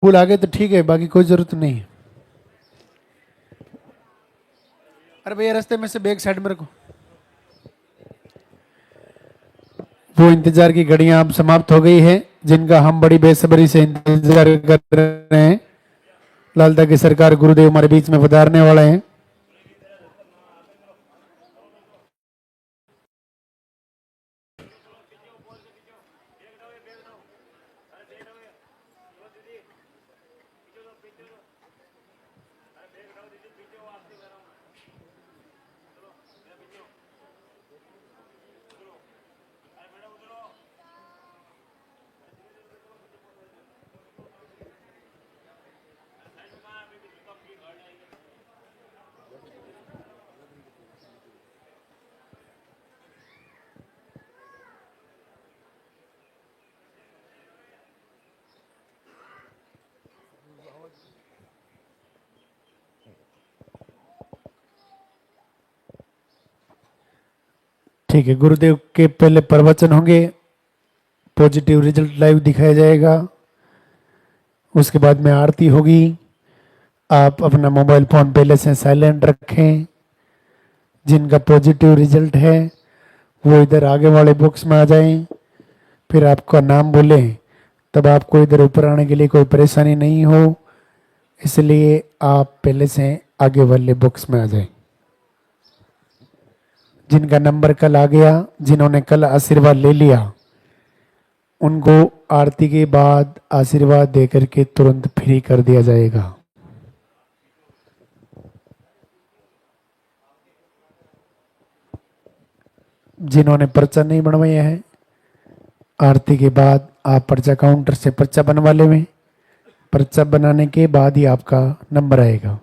फूल आगे तो ठीक है, बाकी कोई जरूरत नहीं है। अरे भैया रास्ते में से बैक साइड में रखो। वो इंतजार की घड़ियां अब समाप्त हो गई है, जिनका हम बड़ी बेसब्री से इंतजार कर रहे हैं। लालता की सरकार गुरुदेव हमारे बीच में पधारने वाले हैं। ठीक है, गुरुदेव के पहले प्रवचन होंगे, पॉजिटिव रिजल्ट लाइव दिखाया जाएगा। उसके बाद में आरती होगी। आप अपना मोबाइल फोन पहले से साइलेंट रखें। जिनका पॉजिटिव रिजल्ट है वो इधर आगे वाले बॉक्स में आ जाएं। फिर आपका नाम बोले, तब आपको इधर ऊपर आने के लिए कोई परेशानी नहीं हो, इसलिए आप पहले से आगे वाले बॉक्स में आ जाएं। जिनका नंबर कल आ गया, जिन्होंने कल आशीर्वाद ले लिया, उनको आरती के बाद आशीर्वाद देकर के तुरंत फ्री कर दिया जाएगा। जिन्होंने पर्चा नहीं बनवाया है, आरती के बाद आप पर्चा काउंटर से पर्चा बनवा लें। पर्चा बनाने के बाद ही आपका नंबर आएगा।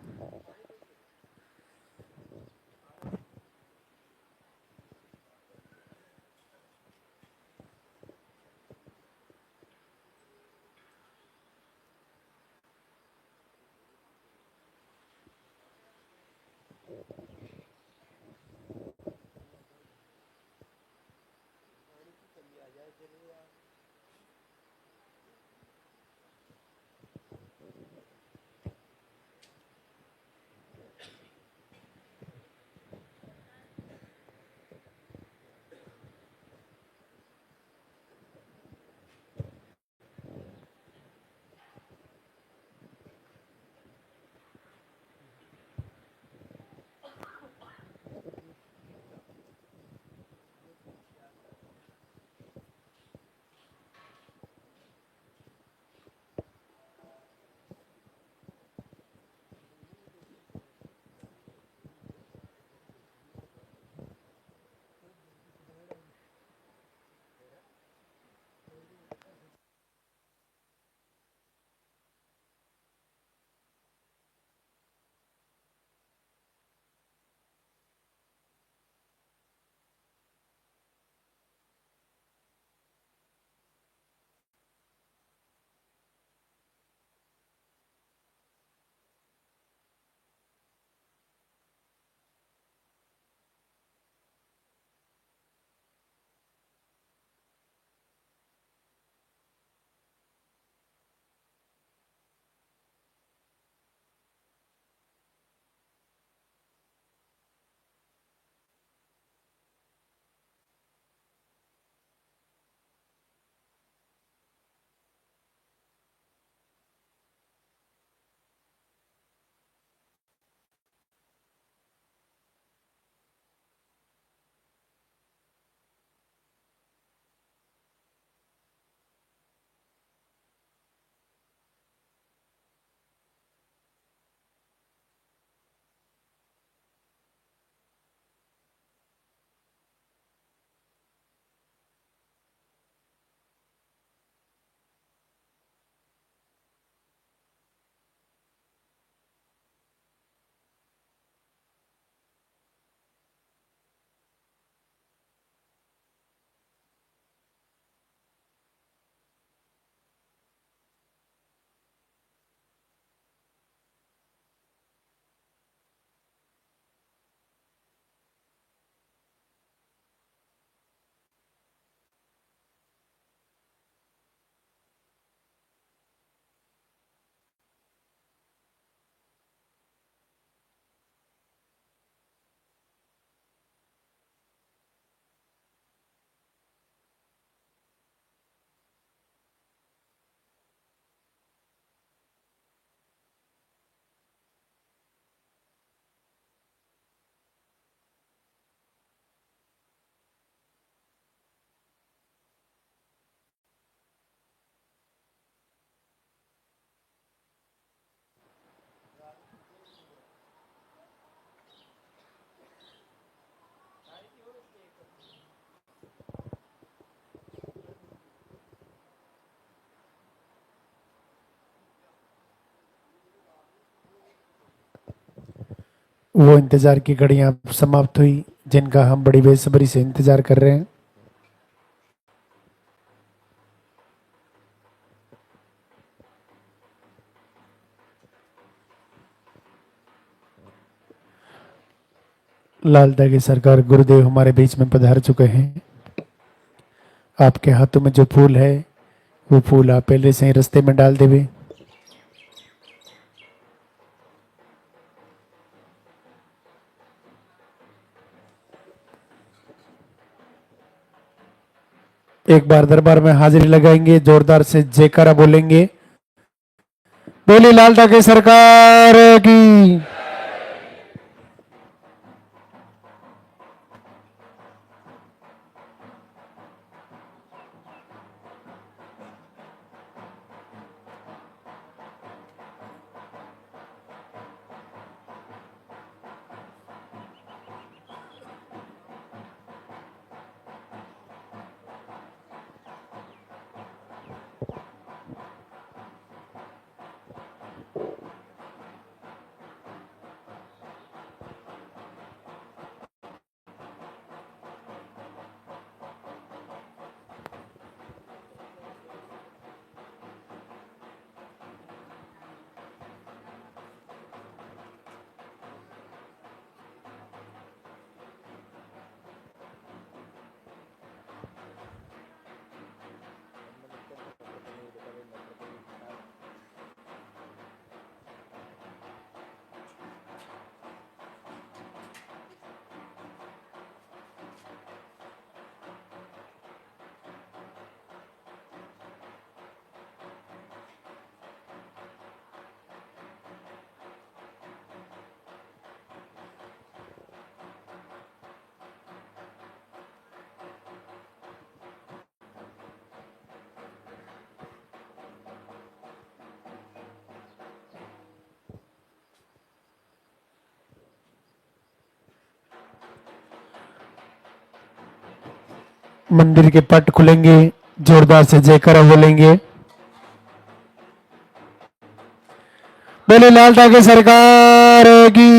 वो इंतज़ार की घड़ियां समाप्त हुई जिनका हम बड़ी बेसब्री से इंतज़ार कर रहे हैं। लाल दागी सरकार गुरुदेव हमारे बीच में पधार चुके हैं। आपके हाथों में जो फूल है वो फूल आप पहले से ही रास्ते में डाल देवे। एक बार दरबार में हाजिरी लगाएंगे, जोरदार से जयकारा बोलेंगे। बोली लाल दागी सरकार की। मंदिर के पट खुलेंगे, जोरदार से जयकारा बोलेंगे। बोले लाल दागी सरकार की।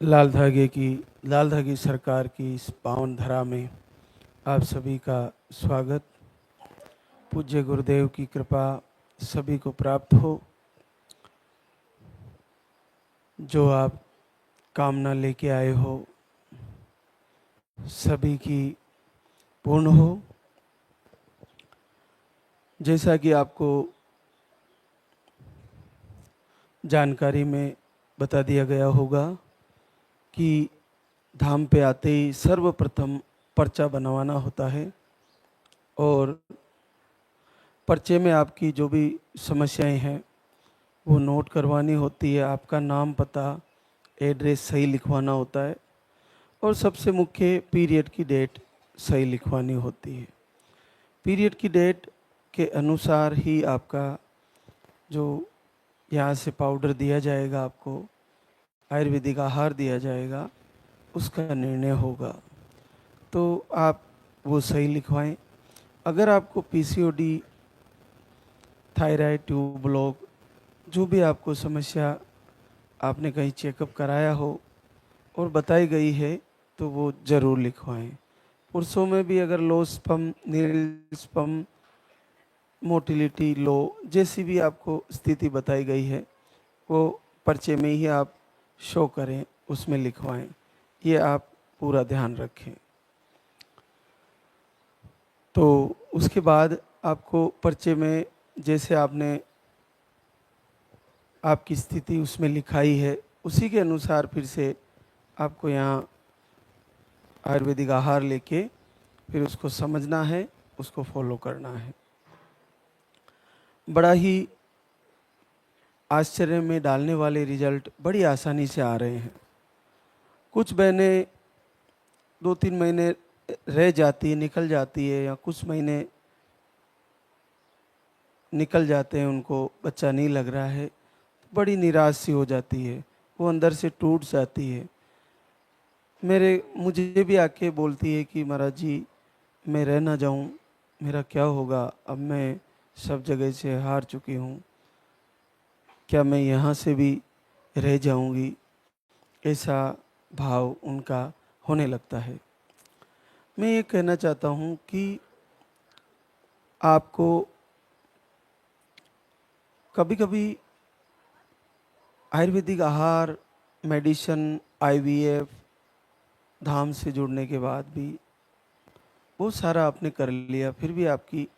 लाल धागी सरकार की इस पावन धरा में आप सभी का स्वागत। पूज्य गुरुदेव की कृपा सभी को प्राप्त हो। जो आप कामना लेके आए हो सभी की पूर्ण हो। जैसा कि आपको जानकारी में बता दिया गया होगा कि धाम पे आते ही सर्वप्रथम पर्चा बनवाना होता है और पर्चे में आपकी जो भी समस्याएं हैं वो नोट करवानी होती है। आपका नाम, पता, एड्रेस सही लिखवाना होता है और सबसे मुख्य पीरियड की डेट सही लिखवानी होती है। पीरियड की डेट के अनुसार ही आपका जो यहाँ से पाउडर दिया जाएगा, आपको आयुर्वेदिक आहार दिया जाएगा, उसका निर्णय होगा। तो आप वो सही लिखवाएं। अगर आपको पीसीओडी, थायराइड, ट्यूब ब्लॉक, जो भी आपको समस्या आपने कहीं चेकअप कराया हो और बताई गई है तो वो ज़रूर लिखवाएं। पुरुषों में भी अगर लो स्पर्म, नील स्पर्म, मोटिलिटी लो, जैसी भी आपको स्थिति बताई गई है वो पर्चे में ही आप शो करें, उसमें लिखवाएं। ये आप पूरा ध्यान रखें। तो उसके बाद आपको पर्चे में जैसे आपने आपकी स्थिति उसमें लिखाई है, उसी के अनुसार फिर से आपको यहाँ आयुर्वेदिक आहार लेके फिर उसको समझना है, उसको फॉलो करना है। बड़ा ही आश्चर्य में डालने वाले रिजल्ट बड़ी आसानी से आ रहे हैं। कुछ बहनें 2-3 महीने रह जाती है, निकल जाती है, या कुछ महीने निकल जाते हैं, उनको बच्चा नहीं लग रहा है, बड़ी निराश सी हो जाती है, वो अंदर से टूट जाती है। मुझे भी आके बोलती है कि महाराज जी, मैं रह ना जाऊं, मेरा क्या होगा, अब मैं सब जगह से हार चुकी हूँ, क्या मैं यहाँ से भी रह जाऊंगी, ऐसा भाव उनका होने लगता है। मैं ये कहना चाहता हूँ कि आपको कभी कभी आयुर्वेदिक आहार, मेडिसिन, आईवीएफ, धाम से जुड़ने के बाद भी वो सारा आपने कर लिया, फिर भी आपकी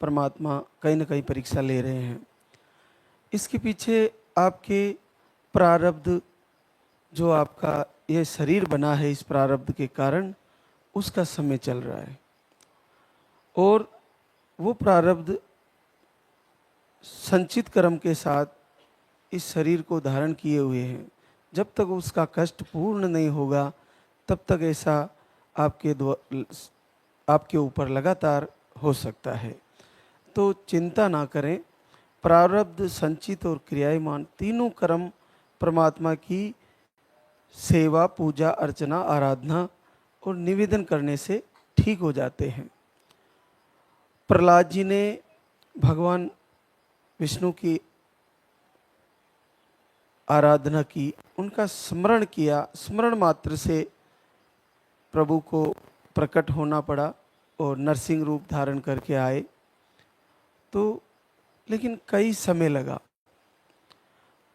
परमात्मा कहीं ना कहीं परीक्षा ले रहे हैं। इसके पीछे आपके प्रारब्ध, जो आपका ये शरीर बना है, इस प्रारब्ध के कारण उसका समय चल रहा है, और वो प्रारब्ध संचित कर्म के साथ इस शरीर को धारण किए हुए हैं। जब तक उसका कष्ट पूर्ण नहीं होगा, तब तक ऐसा आपके ऊपर लगातार हो सकता है। तो चिंता ना करें। प्रारब्ध, संचित और क्रियामान तीनों कर्म परमात्मा की सेवा, पूजा, अर्चना, आराधना और निवेदन करने से ठीक हो जाते हैं। प्रहलाद जी ने भगवान विष्णु की आराधना की, उनका स्मरण किया, स्मरण मात्र से प्रभु को प्रकट होना पड़ा और नरसिंह रूप धारण करके आए। तो लेकिन कई समय लगा।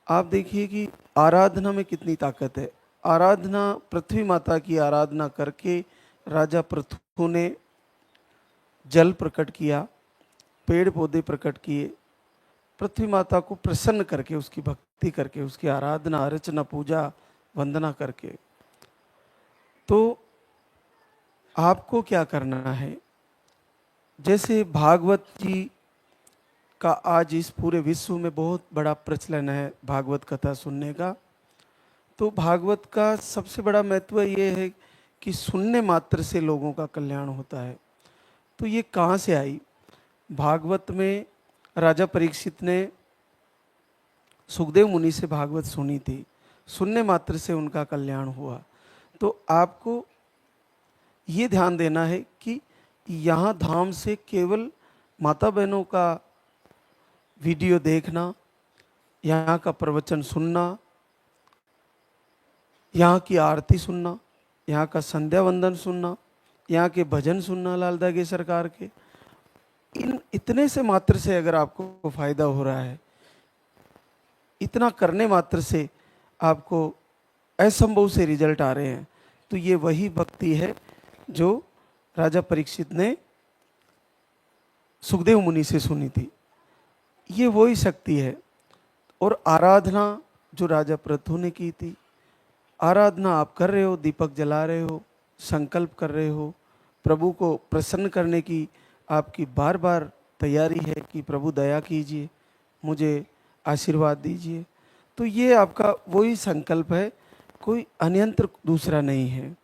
आप देखिए कि आराधना में कितनी ताकत है। आराधना, पृथ्वी माता की आराधना करके राजा पृथु ने जल प्रकट किया, पेड़ पौधे प्रकट किए, पृथ्वी माता को प्रसन्न करके, उसकी भक्ति करके, उसकी आराधना, अर्चना, पूजा, वंदना करके। तो आपको क्या करना है, जैसे भागवत जी का आज इस पूरे विश्व में बहुत बड़ा प्रचलन है भागवत कथा सुनने का। तो भागवत का सबसे बड़ा महत्व ये है कि सुनने मात्र से लोगों का कल्याण होता है। तो ये कहाँ से आई? भागवत में राजा परीक्षित ने सुखदेव मुनि से भागवत सुनी थी, सुनने मात्र से उनका कल्याण हुआ। तो आपको ये ध्यान देना है कि यहाँ धाम से केवल माता बहनों का वीडियो देखना, यहाँ का प्रवचन सुनना, यहाँ की आरती सुनना, यहाँ का संध्या वंदन सुनना, यहाँ के भजन सुनना लाल दागे सरकार के, इतने से मात्र से अगर आपको फायदा हो रहा है, इतना करने मात्र से आपको असंभव से रिजल्ट आ रहे हैं, तो ये वही भक्ति है जो राजा परीक्षित ने सुखदेव मुनि से सुनी थी। ये वही शक्ति है। और आराधना जो राजा पृथु ने की थी, आराधना आप कर रहे हो, दीपक जला रहे हो, संकल्प कर रहे हो, प्रभु को प्रसन्न करने की आपकी बार बार तैयारी है कि प्रभु दया कीजिए, मुझे आशीर्वाद दीजिए। तो ये आपका वही संकल्प है, कोई अन्यंत्र दूसरा नहीं है।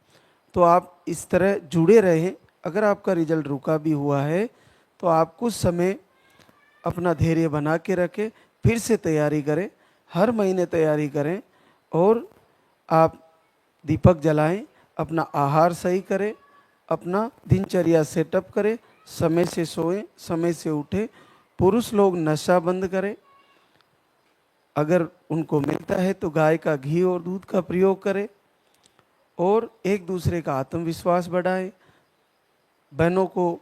तो आप इस तरह जुड़े रहें। अगर आपका रिजल्ट रुका भी हुआ है तो आप कुछ समय अपना धैर्य बना के रखें, फिर से तैयारी करें, हर महीने तैयारी करें, और आप दीपक जलाएं, अपना आहार सही करें, अपना दिनचर्या सेटअप करें, समय से सोएं, समय से उठें। पुरुष लोग नशा बंद करें, अगर उनको मिलता है तो गाय का घी और दूध का प्रयोग करें, और एक दूसरे का आत्मविश्वास बढ़ाएं, बहनों को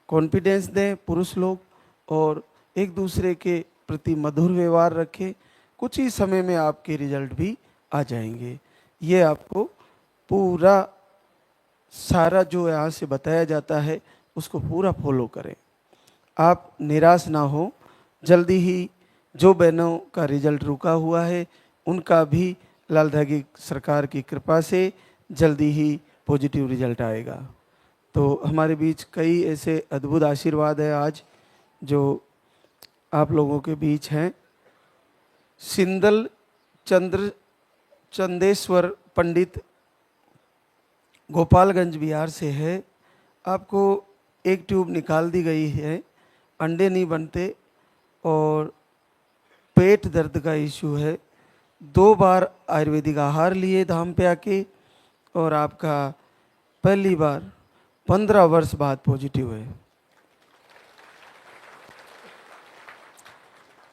कॉन्फिडेंस दें पुरुष लोग, और एक दूसरे के प्रति मधुर व्यवहार रखें। कुछ ही समय में आपके रिजल्ट भी आ जाएंगे। ये आपको पूरा सारा जो यहाँ से बताया जाता है उसको पूरा फॉलो करें। आप निराश ना हो। जल्दी ही जो बहनों का रिजल्ट रुका हुआ है उनका भी लाल धागी सरकार की कृपा से जल्दी ही पॉजिटिव रिजल्ट आएगा। तो हमारे बीच कई ऐसे अद्भुत आशीर्वाद है आज जो आप लोगों के बीच हैं। सिंदल चंदेश्वर पंडित गोपालगंज बिहार से है। आपको एक ट्यूब निकाल दी गई है, अंडे नहीं बनते और पेट दर्द का इशू है। 2 बार आयुर्वेदिक आहार लिए धाम पे आके और आपका पहली बार 15 वर्ष बाद पॉजिटिव है।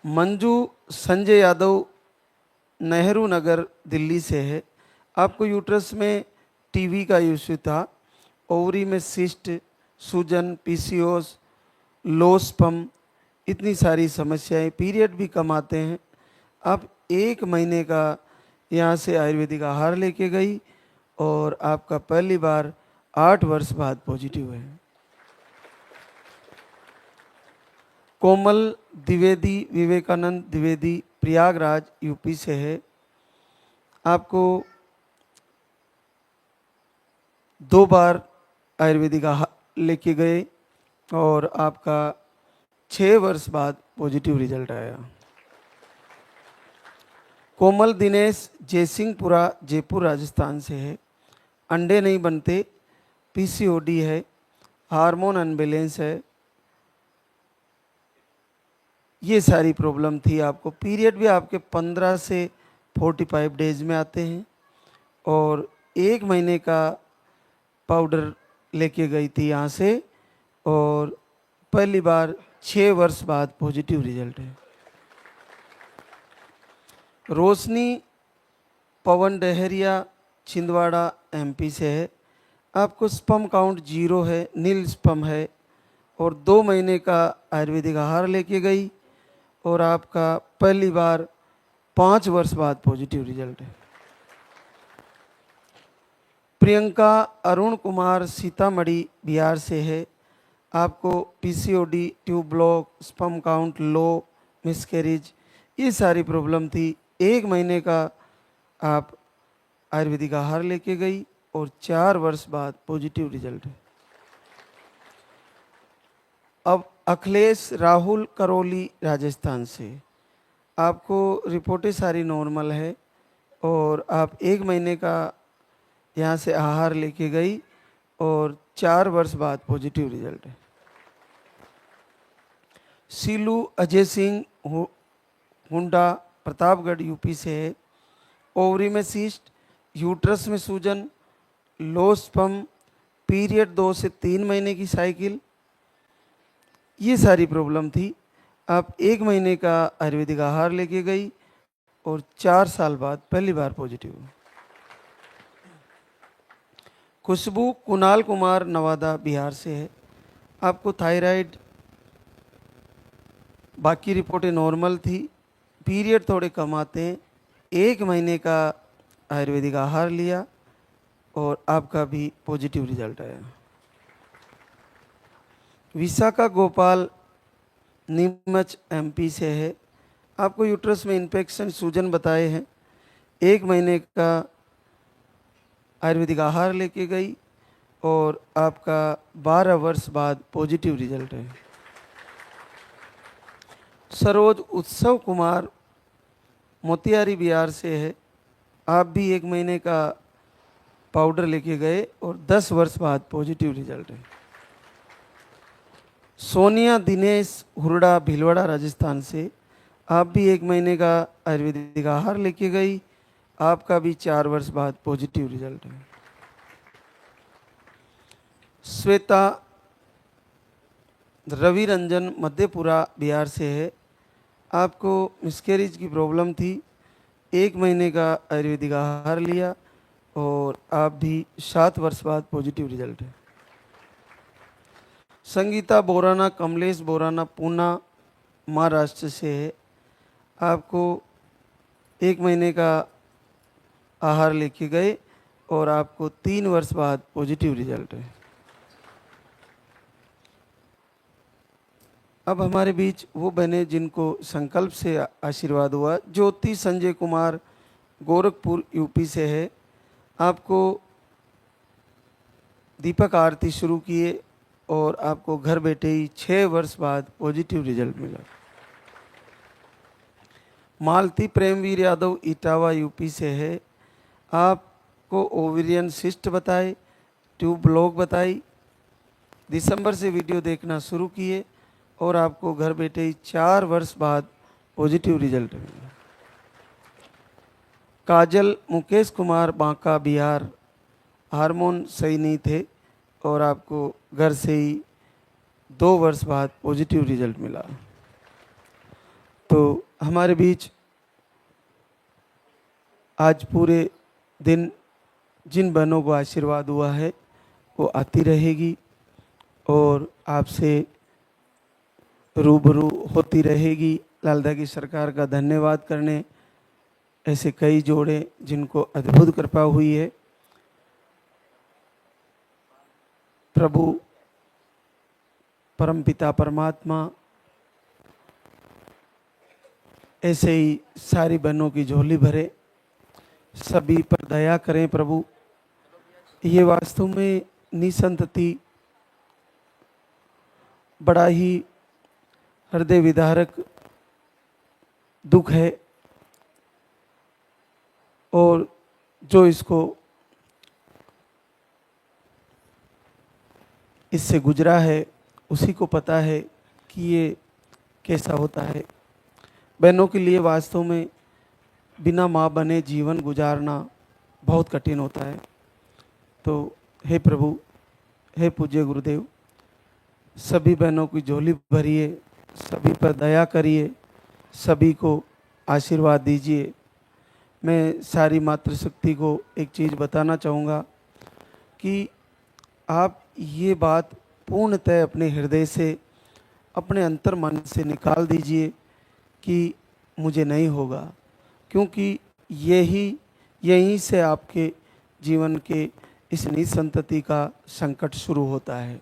मंजू संजय यादव नेहरू नगर दिल्ली से है। आपको यूट्रस में टीबी का इश्यू था, ओवरी में सिस्ट, सूजन, पीसीओएस, लो स्पर्म, इतनी सारी समस्याएं, पीरियड भी कम आते हैं। आप 1 महीने का यहाँ से आयुर्वेदिक आहार लेके गई और आपका पहली बार 8 वर्ष बाद पॉजिटिव है। कोमल द्विवेदी, विवेकानंद द्विवेदी, प्रयागराज यूपी से है। आपको 2 बार आयुर्वेदिक आहार लेके गए और आपका 6 वर्ष बाद पॉजिटिव रिजल्ट आया। कोमल दिनेश जयसिंहपुरा जयपुर राजस्थान से है। अंडे नहीं बनते, पीसीओडी है, हार्मोन अनबैलेंस है, ये सारी प्रॉब्लम थी आपको। पीरियड भी आपके 15 से 45 डेज में आते हैं और 1 महीने का पाउडर लेके गई थी यहाँ से और पहली बार 6 वर्ष बाद पॉजिटिव रिजल्ट है। रोशनी पवन डहरिया छिंदवाड़ा एमपी से है। आपको स्पर्म काउंट 0 है, नील स्पर्म है और 2 महीने का आयुर्वेदिक आहार लेके गई और आपका पहली बार 5 वर्ष बाद पॉजिटिव रिजल्ट है। प्रियंका अरुण कुमार सीतामढ़ी बिहार से है। आपको PCOD, tube block, sperm count low, miscarriage, ये सारी प्रॉब्लम थी। 1 महीने का आप आयुर्वेदिक आहार लेके गई और 4 वर्ष बाद पॉजिटिव रिजल्ट है। अब अखिलेश राहुल करौली राजस्थान से, आपको रिपोर्टें सारी नॉर्मल है और आप 1 महीने का यहाँ से आहार लेके गई और 4 वर्ष बाद पॉजिटिव रिजल्ट है। सीलू अजय सिंह हुंडा प्रतापगढ़ यूपी से है। ओवरी में सिस्ट, यूट्रस में सूजन, लो स्पर्म, पीरियड 2 से 3 महीने की साइकिल, ये सारी प्रॉब्लम थी। आप 1 महीने का आयुर्वेदिक आहार लेके गई और 4 साल बाद पहली बार पॉजिटिव हुई। खुशबू कुणाल कुमार नवादा बिहार से है। आपको थायराइड, बाकी रिपोर्टें नॉर्मल थी, पीरियड थोड़े कम आते हैं। 1 महीने का आयुर्वेदिक आहार लिया और आपका भी पॉजिटिव रिजल्ट आया। विशाखा गोपाल नीमच एमपी से है। आपको यूट्रस में इन्फेक्शन, सूजन बताए हैं। 1 महीने का आयुर्वेदिक आहार लेके गई और आपका 12 वर्ष बाद पॉजिटिव रिजल्ट है। सरोज उत्सव कुमार मोतिहारी बिहार से है। आप भी 1 महीने का पाउडर लेके गए और 10 वर्ष बाद पॉजिटिव रिजल्ट है। सोनिया दिनेश हुरडा भीलवाड़ा राजस्थान से, आप भी 1 महीने का आयुर्वेदिक आहार लेके गई, आपका भी 4 वर्ष बाद पॉजिटिव रिजल्ट है। श्वेता रवि रंजन मध्यपुरा बिहार से है। आपको मिसकैरेज की प्रॉब्लम थी, 1 महीने का आयुर्वेदिक आहार लिया और आप भी 7 वर्ष बाद पॉजिटिव रिजल्ट है। संगीता बोराना कमलेश बोराना पूना महाराष्ट्र से है। आपको 1 महीने का आहार लेके गए और आपको 3 वर्ष बाद पॉजिटिव रिजल्ट है। अब हमारे बीच वो बहने जिनको संकल्प से आशीर्वाद हुआ। ज्योति संजय कुमार गोरखपुर यूपी से है। आपको दीपक आरती शुरू किए और आपको घर बैठे ही 6 वर्ष बाद पॉजिटिव रिजल्ट मिला। मालती प्रेमवीर यादव इटावा यूपी से है। आपको ओवेरियन सिस्ट बताए, ट्यूब ब्लॉक बताई। दिसंबर से वीडियो देखना शुरू किए और आपको घर बैठे ही 4 वर्ष बाद पॉजिटिव रिजल्ट मिला। काजल मुकेश कुमार बांका बिहार, हार्मोन सही नहीं थे और आपको घर से ही 2 वर्ष बाद पॉजिटिव रिजल्ट मिला। तो हमारे बीच आज पूरे दिन जिन बहनों को आशीर्वाद हुआ है वो आती रहेगी और आपसे रूबरू होती रहेगी। लालदा की सरकार का धन्यवाद करने ऐसे कई जोड़े जिनको अद्भुत कृपा हुई है। प्रभु परमपिता परमात्मा ऐसे ही सारी बहनों की झोली भरे, सभी पर दया करें प्रभु। ये वास्तव में निसंतति बड़ा ही हृदय विदारक दुख है और जो इससे गुजरा है उसी को पता है कि ये कैसा होता है। बहनों के लिए वास्तव में बिना माँ बने जीवन गुजारना बहुत कठिन होता है। तो हे प्रभु, हे पूज्य गुरुदेव, सभी बहनों की झोली भरिए, सभी पर दया करिए, सभी को आशीर्वाद दीजिए। मैं सारी मातृशक्ति को एक चीज़ बताना चाहूँगा कि आप ये बात पूर्णतः अपने हृदय से, अपने अंतर मन से निकाल दीजिए कि मुझे नहीं होगा, क्योंकि यहीं से आपके जीवन के इस निसंतति का संकट शुरू होता है।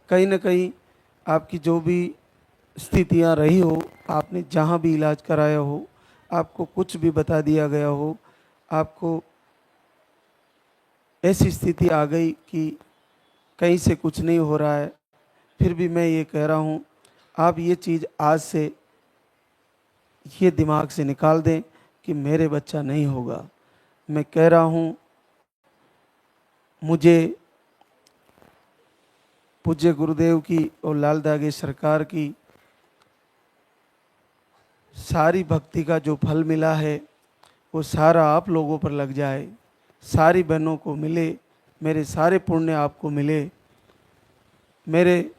कहीं न कहीं आपकी जो भी स्थितियां रही हो, आपने जहां भी इलाज कराया हो, आपको कुछ भी बता दिया गया हो, आपको ऐसी स्थिति आ गई कि कहीं से कुछ नहीं हो रहा है, फिर भी मैं ये कह रहा हूँ, आप ये चीज़ आज से ये दिमाग से निकाल दें कि मेरे बच्चा नहीं होगा। मैं कह रहा हूँ, मुझे पूज्य गुरुदेव की और लाल दागे सरकार की सारी भक्ति का जो फल मिला है वो सारा आप लोगों पर लग जाए, सारी बहनों को मिले, मेरे सारे पुण्य आपको मिले, मेरे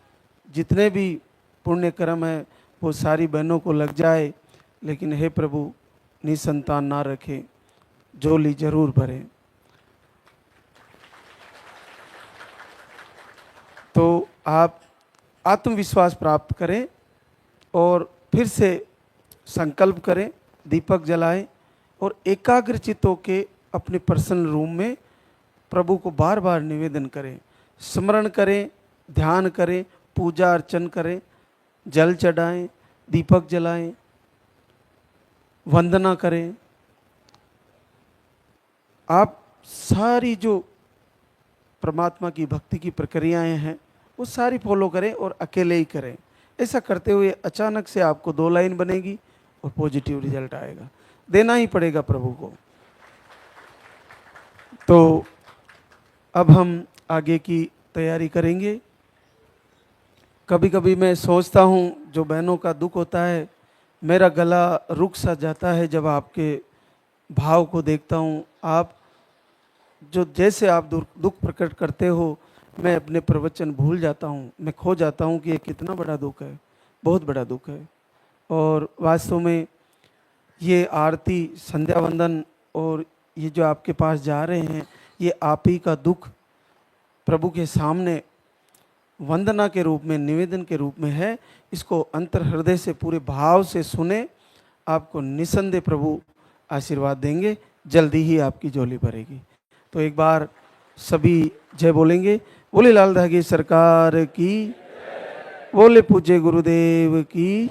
जितने भी पुण्य कर्म है वो सारी बहनों को लग जाए। लेकिन हे प्रभु, निसंतान ना रखें, झोली जरूर भरें। तो आप आत्मविश्वास प्राप्त करें और फिर से संकल्प करें, दीपक जलाएं और एकाग्रचित होकर अपने पर्सनल रूम में प्रभु को बार बार निवेदन करें, स्मरण करें, ध्यान करें, पूजा अर्चन करें, जल चढ़ाएं, दीपक जलाएं, वंदना करें। आप सारी जो परमात्मा की भक्ति की प्रक्रियाएं हैं वो सारी फॉलो करें और अकेले ही करें। ऐसा करते हुए अचानक से आपको 2 लाइन बनेगी और पॉजिटिव रिजल्ट आएगा। देना ही पड़ेगा प्रभु को। तो अब हम आगे की तैयारी करेंगे। कभी कभी मैं सोचता हूँ, जो बहनों का दुख होता है, मेरा गला रुक सा जाता है जब आपके भाव को देखता हूँ। आप जो जैसे आप दुख प्रकट करते हो, मैं अपने प्रवचन भूल जाता हूँ, मैं खो जाता हूँ कि ये कितना बड़ा दुख है, बहुत बड़ा दुख है। और वास्तव में ये आरती, संध्या वंदन और ये जो आपके पास जा रहे हैं, ये आप ही का दुख प्रभु के सामने वंदना के रूप में, निवेदन के रूप में है। इसको अंतर हृदय से पूरे भाव से सुने, आपको निसंदेह प्रभु आशीर्वाद देंगे, जल्दी ही आपकी झोली भरेगी। तो एक बार सभी जय बोलेंगे। बोले लाल धागे सरकार की, बोले पूज्य गुरुदेव की।